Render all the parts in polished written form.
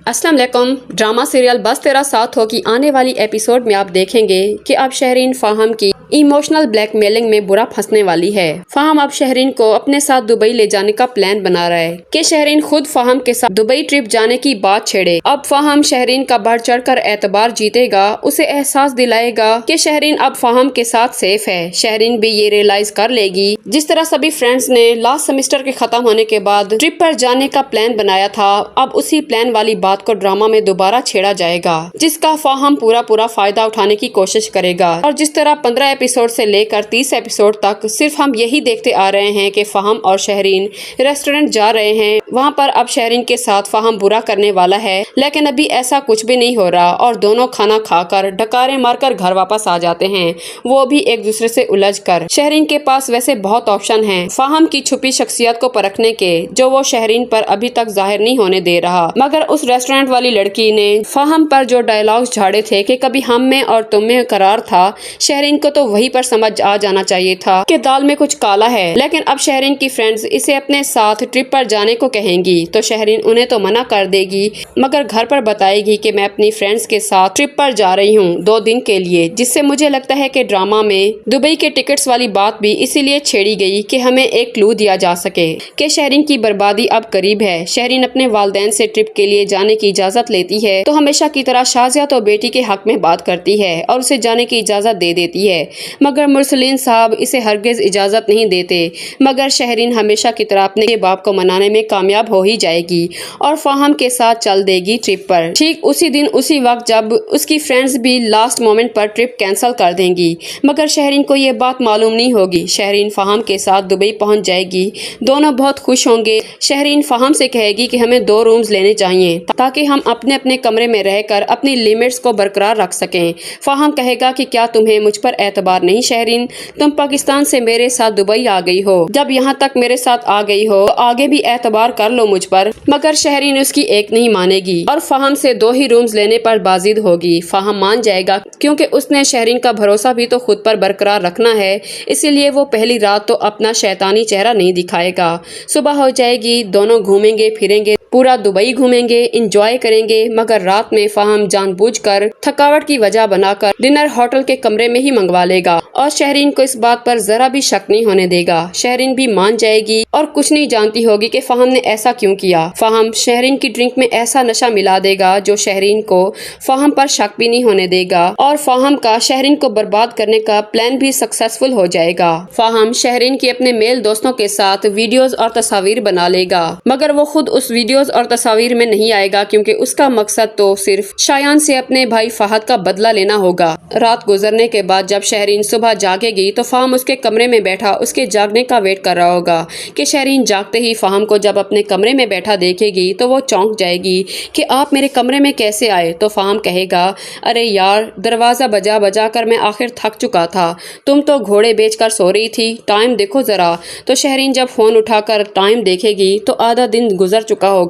अस्सलाम वालेकुम। Drama serial बस तेरा साथ हो की आने वाली एपिसोड में आप देखेंगे कि अब शहरीन फाहम की इमोशनल ब्लैकमेलिंग में बुरा फंसने वाली है। फाहम अब शहरीन को अपने साथ दुबई ले जाने का प्लान बना रहा है कि शहरीन खुद फाहम के साथ दुबई ट्रिप जाने की बात छेड़े। अब फाहम शहरीन का बढ़ चढ़कर एतबार जीतेगा, उसे एहसास दिलाएगा कि शहरीन अब फाहम के साथ सेफ है। शहरीन भी ये रियलाइज कर लेगी जिस तरह सभी फ्रेंड्स ने लास्ट सेमेस्टर के खत्म होने के बाद ट्रिप पर जाने का प्लान बनाया था, अब उसी प्लान वाली बात को ड्रामा में दोबारा छेड़ा जाएगा, जिसका फाहम पूरा फायदा उठाने की कोशिश करेगा। और जिस तरह 15 एपिसोड से लेकर 30 एपिसोड तक सिर्फ हम यही देखते आ रहे हैं कि फाहम और शहरीन रेस्टोरेंट जा रहे हैं, वहाँ पर अब शहरीन के साथ फाहम बुरा करने वाला है, लेकिन अभी ऐसा कुछ भी नहीं हो रहा और दोनों खाना खाकर डकारे मारकर घर वापस आ जाते हैं, वो भी एक दूसरे से उलझकर। शहरीन के पास वैसे बहुत ऑप्शन हैं फाहम की छुपी शख्सियत को परखने के, जो वो शहरीन पर अभी तक जाहिर नहीं होने दे रहा। मगर उस रेस्टोरेंट वाली लड़की ने फाहम पर जो डायलॉग्स झाड़े थे कि कभी हम में और तुम में करार था, शहरीन को तो वहीं पर समझ आ जाना चाहिए था कि दाल में कुछ काला है। लेकिन अब शहरीन की फ्रेंड्स इसे अपने साथ ट्रिप पर जाने को कहेंगी तो शहरीन उन्हें तो मना कर देगी, मगर घर पर बताएगी कि मैं अपनी फ्रेंड्स के साथ ट्रिप पर जा रही हूँ 2 दिन के लिए, जिससे मुझे लगता है कि ड्रामा में दुबई के टिकट्स वाली बात भी इसीलिए छेड़ी गई कि हमें एक क्लू दिया जा सके कि शहरीन की बर्बादी अब करीब है। शहरीन अपने वालिदैन से ट्रिप के लिए जाने की इजाजत लेती है तो हमेशा की तरह शाजिया तो बेटी के हक में बात करती है और उसे जाने की इजाजत दे देती है, मगर मुरसलीन साहब इसे हरगिज इजाजत नहीं देते। मगर शहरीन हमेशा की तरह अपने बाप को मनाने में कामयाब हो ही जाएगी और फाहम के साथ चल देगी ट्रिप पर। ठीक उसी दिन उसी वक्त जब उसकी फ्रेंड्स भी लास्ट मोमेंट पर ट्रिप कैंसिल कर देंगी, मगर शहरीन को ये बात मालूम नहीं होगी। शहरीन फाहम के साथ दुबई पहुंच जाएगी, दोनों बहुत खुश होंगे। शहरीन फाहम से कहेगी कि हमें 2 रूम्स लेने चाहिए ताकि हम अपने अपने कमरे में रहकर अपनी लिमिट्स को बरकरार रख सकें। फाहम कहेगा कि क्या तुम्हें मुझ पर एतबार नहीं शहरीन, तुम पाकिस्तान से मेरे साथ दुबई आ गई हो, जब यहाँ तक मेरे साथ आ गई हो तो आगे भी एतबार कर लो मुझ पर। मगर शहरीन उसकी एक नहीं मानेगी और फाहम से 2 ही रूम्स लेने पर बाजिद होगी। फाहम मान जाएगा क्योंकि उसने शहरीन का भरोसा भी तो खुद पर बरकरार रखना है, इसीलिए वो पहली रात तो अपना शैतानी चेहरा नहीं दिखाएगा। सुबह हो जाएगी, दोनों घूमेंगे फिरेंगे, पूरा दुबई घूमेंगे, इंजॉय करेंगे, मगर रात में फाहम जानबूझकर थकावट की वजह बनाकर डिनर होटल के कमरे में ही मंगवा लेगा और शहरीन को इस बात पर जरा भी शक नहीं होने देगा। शहरीन भी मान जाएगी और कुछ नहीं जानती होगी कि फाहम ने ऐसा क्यों किया। फाहम शहरीन की ड्रिंक में ऐसा नशा मिला देगा जो शहरीन को फाहम पर शक भी नहीं होने देगा और फाहम का शहरीन को बर्बाद करने का प्लान भी सक्सेसफुल हो जाएगा। फाहम शहरीन की अपने मेल दोस्तों के साथ वीडियोस और तस्वीर बना लेगा, मगर वो खुद उस वीडियोस और तस्वीर में नहीं आएगा क्योंकि उसका मकसद तो सिर्फ शायान से अपने भाई फहद का बदला लेना होगा। रात गुजरने के बाद जब शहरीन सुबह जागेगी तो फाहम उसके कमरे में बैठा उसके जागने का वेट कर रहा होगा कि शहरीन जागते ही फाहम को जब अपने कमरे में बैठा देखेगी तो वो चौंक जाएगी कि आप मेरे कमरे में कैसे आए। तो फाहम कहेगा, अरे यार, दरवाजा बजा बजा कर मैं आखिर थक चुका था, तुम तो घोड़े बेचकर सो रही थी, टाइम देखो जरा। तो शहरीन जब फोन उठाकर टाइम देखेगी तो आधा दिन गुजर चुका होगा।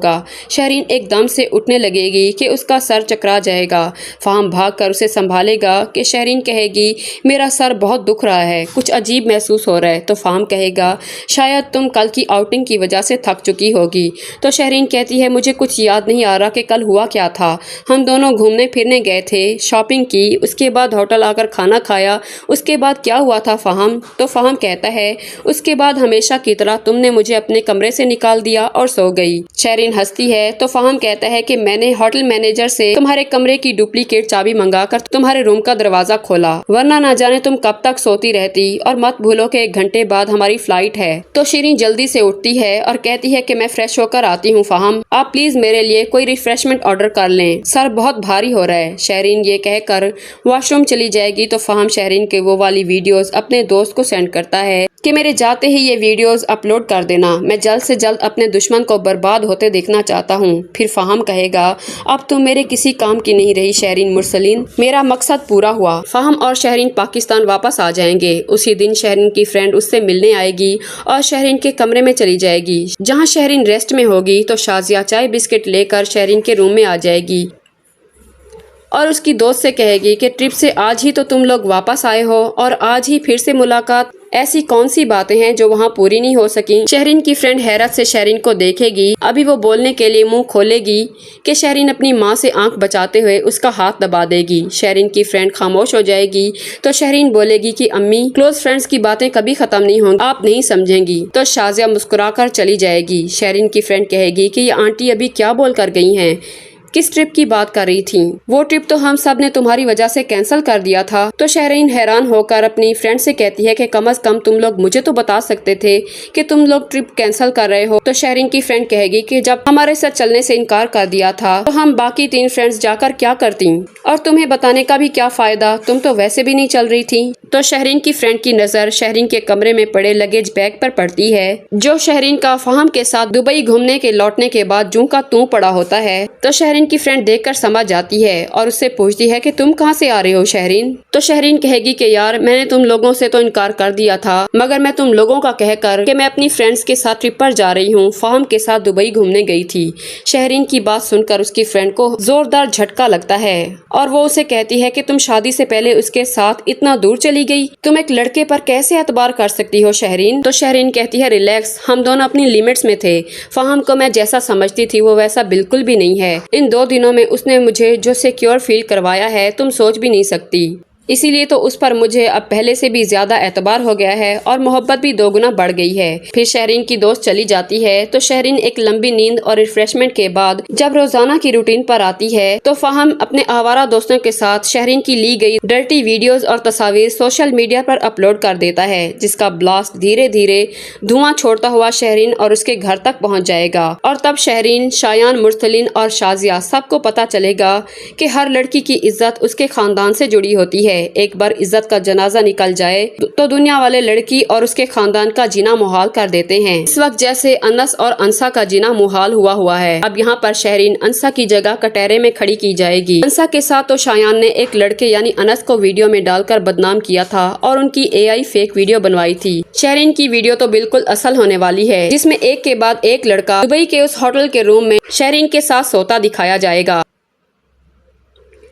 शहरीन एकदम से उठने लगेगी कि उसका सर चकरा जाएगा। फाहम भाग कर उसे संभालेगा कि शहरीन कहेगी, मेरा सर बहुत दुख रहा है, कुछ अजीब महसूस हो रहा है। तो फाहम कहेगा, शायद तुम कल की आउटिंग की वजह से थक चुकी होगी। तो शहरीन कहती है, मुझे कुछ याद नहीं आ रहा कि कल हुआ क्या था, हम दोनों घूमने फिरने गए थे, शॉपिंग की, उसके बाद होटल आकर खाना खाया, उसके बाद क्या हुआ था फाहम। तो फाहम कहता है, उसके बाद हमेशा की तरह तुमने मुझे अपने कमरे से निकाल दिया और सो गई। शहरीन हंसती है तो फाहम कहता है कि मैंने होटल मैनेजर से तुम्हारे कमरे की डुप्लीकेट चाबी मंगाकर तुम्हारे रूम का दरवाजा खोला, वरना ना जाने तुम कब तक सोती रहती, और मत भूलो कि 1 घंटे बाद हमारी फ्लाइट है। तो शहरीन जल्दी से उठती है और कहती है कि मैं फ्रेश होकर आती हूँ फाहम, आप प्लीज मेरे लिए कोई रिफ्रेशमेंट ऑर्डर कर लें, सर बहुत भारी हो रहा है। शहरीन ये कहकर वॉशरूम चली जाएगी तो फाहम शहरीन के वो वाली वीडियोस अपने दोस्त को सेंड करता है कि मेरे जाते ही ये वीडियोस अपलोड कर देना, मैं जल्द से जल्द अपने दुश्मन को बर्बाद होते देखना चाहता हूँ। फिर फाहम कहेगा, अब तुम मेरे किसी काम की नहीं रही शहरीन मुरसलीन, मेरा मकसद पूरा हुआ। फाहम और शहरीन पाकिस्तान वापस आ जाएंगे। उसी दिन शहरीन की फ्रेंड उससे मिलने आएगी और शहरीन के कमरे में चली जाएगी। जहाँ शहरीन रेस्ट में होगी तो शाजिया चाय बिस्किट लेकर शहरीन के रूम में आ जाएगी और उसकी दोस्त से कहेगी कि ट्रिप से आज ही तो तुम लोग वापस आए हो और आज ही फिर से मुलाकात ऐसी कौन सी बातें हैं जो वहाँ पूरी नहीं हो सकी। शहरीन की फ्रेंड हैरत से शहरीन को देखेगी, अभी वो बोलने के लिए मुंह खोलेगी कि शहरीन अपनी माँ से आंख बचाते हुए उसका हाथ दबा देगी। शहरीन की फ्रेंड खामोश हो जाएगी तो शहरीन बोलेगी कि अम्मी, क्लोज फ्रेंड्स की बातें कभी खत्म नहीं होंगी, आप नहीं समझेंगी। तो शाजिया मुस्कुराकर चली जाएगी। शहरीन की फ्रेंड कहेगी कि ये आंटी अभी क्या बोल कर गई हैं, किस ट्रिप की बात कर रही थी? वो ट्रिप तो हम सब ने तुम्हारी वजह से कैंसिल कर दिया था। तो शहरीन हैरान होकर अपनी फ्रेंड से कहती है कि कम से कम तुम लोग मुझे तो बता सकते थे कि तुम लोग ट्रिप कैंसिल कर रहे हो। तो शहरीन की फ्रेंड कहेगी कि जब हमारे साथ चलने से इनकार कर दिया था तो हम बाकी 3 फ्रेंड्स जाकर क्या करती, और तुम्हें बताने का भी क्या फायदा, तुम तो वैसे भी नहीं चल रही थी। तो शहरीन की फ्रेंड की नजर शहरीन के कमरे में पड़े लगेज बैग पर पड़ती है, जो शहरीन का फहम के साथ दुबई घूमने के लौटने के बाद जूं का तूं पड़ा होता है। तो शहरीन की फ्रेंड देखकर समझ जाती है और उससे पूछती है कि तुम कहाँ से आ रहे हो शहरीन? तो शहरीन कहेगी कि यार, मैंने तुम लोगों से तो इनकार कर दिया था, मगर मैं तुम लोगों का कहकर कि मैं अपनी फ्रेंड्स के साथ ट्रिप पर जा रही हूँ, फहम के साथ दुबई घूमने गई थी। शहरीन की बात सुनकर उसकी फ्रेंड को जोरदार झटका लगता है और वो उसे कहती है कि तुम शादी से पहले उसके साथ इतना दूर चली गई, तुम एक लड़के पर कैसे एतबार कर सकती हो शहरीन? तो शहरीन कहती है रिलैक्स, हम दोनों अपनी लिमिट्स में थे, फहम को मैं जैसा समझती थी वो वैसा बिल्कुल भी नहीं है। इन 2 दिनों में उसने मुझे जो सिक्योर फील करवाया है तुम सोच भी नहीं सकती, इसीलिए तो उस पर मुझे अब पहले से भी ज्यादा एतबार हो गया है और मोहब्बत भी 2 गुना बढ़ गई है। फिर शहरीन की दोस्त चली जाती है तो शहरीन एक लंबी नींद और रिफ्रेशमेंट के बाद जब रोजाना की रूटीन पर आती है तो फहम अपने आवारा दोस्तों के साथ शहरीन की ली गई डर्टी वीडियोस और तस्वीर सोशल मीडिया पर अपलोड कर देता है, जिसका ब्लास्ट धीरे धीरे धुआं छोड़ता हुआ शहरीन और उसके घर तक पहुँच जाएगा। और तब शहरीन, शायान, मुरसलीन और शाजिया सबको पता चलेगा कि हर लड़की की इज्जत उसके खानदान से जुड़ी होती है। एक बार इज्जत का जनाजा निकल जाए तो दुनिया वाले लड़की और उसके खानदान का जीना मुहाल कर देते हैं। इस वक्त जैसे अनस और अंसा का जीना मुहाल हुआ है, अब यहाँ पर शहरीन अंसा की जगह कटहरे में खड़ी की जाएगी। अंसा के साथ तो शायान ने एक लड़के यानी अनस को वीडियो में डालकर बदनाम किया था और उनकी AI फेक वीडियो बनवाई थी। शहरीन की वीडियो तो बिल्कुल असल होने वाली है, जिसमें एक के बाद एक लड़का दुबई के उस होटल के रूम में शहरीन के साथ सोता दिखाया जाएगा।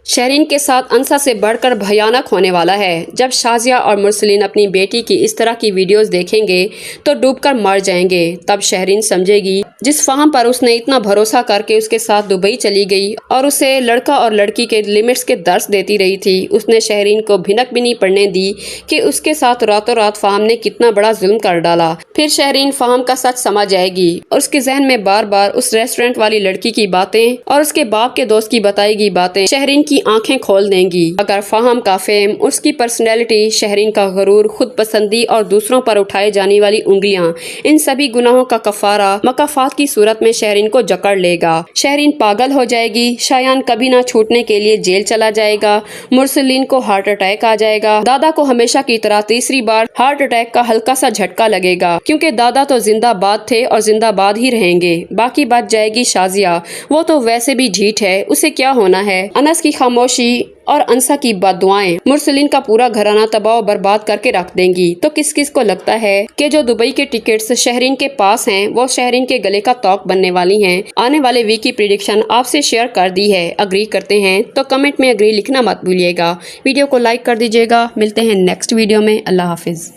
शहरीन के साथ अंसा से बढ़कर भयानक होने वाला है। जब शाजिया और मुरसलीन अपनी बेटी की इस तरह की वीडियोस देखेंगे तो डूबकर मर जाएंगे। तब शहरीन समझेगी जिस फहम पर उसने इतना भरोसा करके उसके साथ दुबई चली गई और उसे लड़का और लड़की के लिमिट्स के दर्स देती रही थी, उसने शहरीन को भिनक भी नहीं पड़ने दी कि उसके साथ रातों रात फहम ने कितना बड़ा जुल्म कर डाला। फिर शहरीन फहम का सच समझ जाएगी और उसके जहन में बार बार उस रेस्टोरेंट वाली लड़की की बातें और उसके बाप के दोस्त की बताई गई बातें शहरीन की आंखें खोल देंगी। अगर फहम का फेम, उसकी पर्सनैलिटी, शहरीन का गरूर, खुद पसंदी और दूसरों पर उठाए जाने वाली उंगलियां, इन सभी गुनाहों का कफारा मकाफात की सूरत में शहरीन को जकड़ लेगा। शहरीन पागल हो जाएगी, शायान कभी ना छूटने के लिए जेल चला जाएगा, मुरसलीन को हार्ट अटैक आ जाएगा, दादा को हमेशा की तरह तीसरी बार हार्ट अटैक का हल्का सा झटका लगेगा, क्योंकि दादा तो जिंदाबाद थे और जिंदाबाद ही रहेंगे। बाकी बच जाएगी शाजिया, वो तो वैसे भी झीठ है, उसे क्या होना है। अनस की खामोशी और अंसा की बददुआएं मुरसलीन का पूरा घराना तबाह बर्बाद करके रख देंगी। तो किस किस को लगता है कि जो दुबई के टिकट्स शहरीन के पास हैं वो शहरीन के गले का तौक बनने वाली हैं। आने वाले वीक की प्रेडिक्शन आपसे शेयर कर दी है। अग्री करते हैं तो कमेंट में अग्री लिखना मत भूलिएगा। वीडियो को लाइक कर दीजिएगा। मिलते हैं नेक्स्ट वीडियो में। अल्लाह हाफिज।